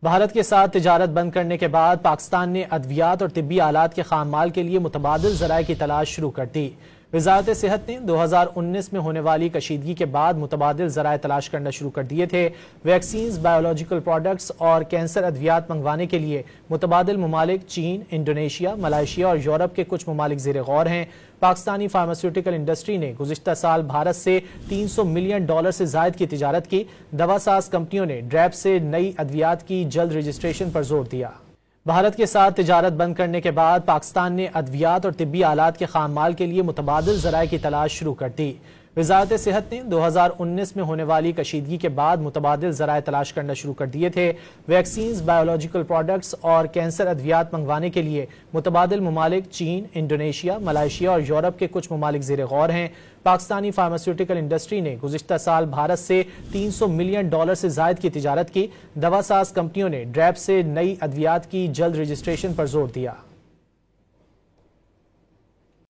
بھارت کے ساتھ تجارت بند کرنے کے بعد پاکستان نے ادویات اور طبی آلات کے خام مال کے لیے متبادل ذرائع کی تلاش شروع کر دی۔ وزارت صحت نے 2019 میں ہونے والی کشیدگی کے بعد متبادل ذرائع تلاش کرنا شروع کر دیے تھے۔ ویکسینز، بایولوجیکل پروڈکٹس اور کینسر ادویات منگوانے کے لیے متبادل ممالک چین، انڈونیشیا، ملائیشیا اور یورپ کے کچھ ممالک زیر غور ہیں۔ پاکستانی فارماسیوٹیکل انڈسٹری نے گزشتہ سال بھارت سے $300 ملین سے زائد کی تجارت کی۔ دوا ساز کمپنیوں نے ڈریپ سے نئی ادویات کی جلد رجسٹریشن پر زور دیا۔ بھارت کے ساتھ تجارت بند کرنے کے بعد پاکستان نے ادویات اور طبی آلات کے خام مال کے لیے متبادل ذرائع کی تلاش شروع کر دی۔ وزارت صحت نے 2019 میں ہونے والی کشیدگی کے بعد متبادل ذرائع تلاش کرنا شروع کر دیے تھے۔ ویکسینز، بایولوجیکل پروڈکٹس اور کینسر ادویات منگوانے کے لیے متبادل ممالک چین، انڈونیشیا، ملائیشیا اور یورپ کے کچھ ممالک زیر غور ہیں۔ پاکستانی فارماسیوٹیکل انڈسٹری نے گزشتہ سال بھارت سے $300 ملین سے زائد کی تجارت کی۔ دوا ساز کمپنیوں نے ڈریپ سے نئی ادویات کی جلد رجسٹریشن پر زور دیا۔